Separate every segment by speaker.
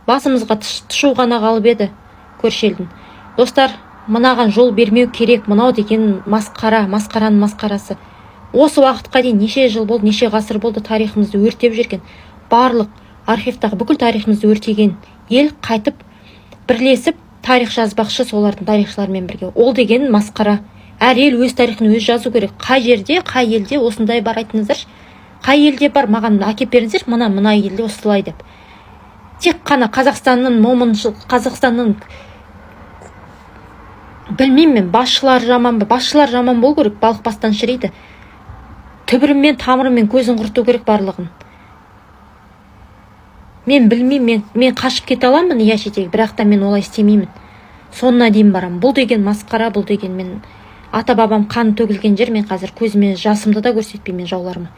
Speaker 1: басымызға тұшу ғана қалып еді көрші елдің. Достар, мынаған жол бермеу керек. Мынау деген масқара, масқараның масқарасы. Осы уақытқа дейін неше жыл болды, неше ғасыр болды тарихымызды өртеп жүрген. Барлық архивтағы бүкіл тарихымызды өртеген ел қайтып бірлесіп тарих жазбақшы, солардың тарихшылармен бірге. Ол деген масқара. Әр ел өз тарихын өзі жазу керек. Қай жерде, қай елде осындай бар айтыңыздаршы. Қай елде бар, маған әкеп беріңіздерші, мына елде осылай деп. Тек қана Қазақстанның момыншыл, Қазақстанның білмеймін мен, басшылар жаман ба? Басшылар жаман болу керек, балық бастан шірейді. Түбірімен, тамырымен көзін құрту керек барлығын. Мен білмеймін, мен қашып кете аламын иә шетелге, бірақ та мен олай істемеймін. Сонына дейін барам. Бұл деген масқара, бұл деген мен ата-бабам қан төгілген жер. Мен қазір көзіме жасымды да көрсетпеймін жауларыма.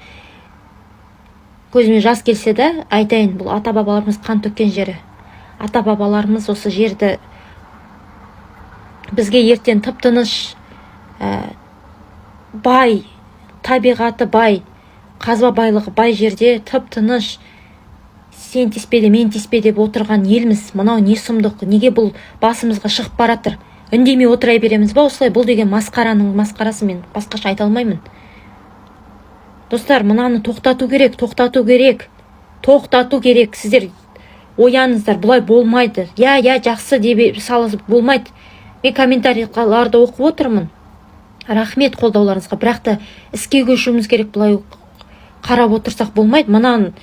Speaker 1: Көзіме жас келсе де айтайын, бұл ата-бабаларымыз қан төккен жері. Ата-бабаларымыз осы жерді бізге ертең тып-тыныш, бай, табиғаты бай, қазба байлығы бай жерде тып-тыныш, сен теспеде, мен теспе деп отырған елміз. Мынау не сұмдық, неге бұл басымызға шығып баратыр? Үндемей отыра береміз ба осылай? Бұл деген масқараның масқарасы, мен басқаша айта алмаймын. Достар, мынаны тоқтату керек, тоқтату керек. Тоқтату керек. Сіздер ояныңыздар, бұлай болмайды. Я, жақсы деп салып болмайды. Мен комментарийларды оқып отырмын. Рахмет қолдауларыңызға, бірақ та іске көшуіміз керек. Бұлай қарап отырсақ болмайды. Мынаны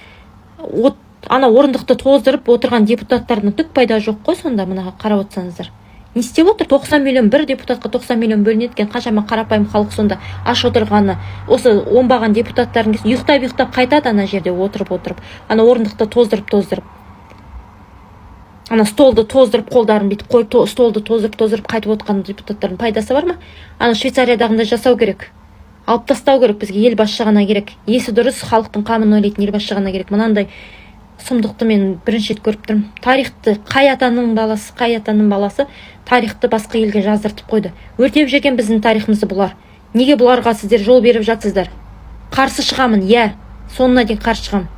Speaker 1: ана орындықты тоздырып отырған депутаттардың түк пайда жоқ қой сонда. Мынаға қарап отырсаңыздар. Не істеп отыр? 90 миллион, бір депутатқа 90 миллион бөлінеді екен. Қаншама қарапайым халық сонда аш отырғаны. Осы оңбаған депутаттардың ұйықтап қайтады ана жерде отырып. Ана орындықты тоздырып. Ана столды тоздырып, қолдарын бүйтіп қойып, столды тоздырып қайтып отқан депутаттардың пайдасы бар ма? Ана Швейцариядағында жасау керек. Алып тастау керек, бізге ел басшы ғана керек. Есі дұрыс, халықтың қамын ойлайтын ел басшы ғана керек. Мынандай сұмдықты мен бірінші рет көріп тұрмын. Тарихты қай атаның баласы тарихты басқа елге жаздыртып қойды. Өртеп жүрген біздің тарихымызды бұлар. Неге бұларға сіздер жол беріп жатсыздар? Қарсы шығамын, иә, сонына дейін қарсы шығамын.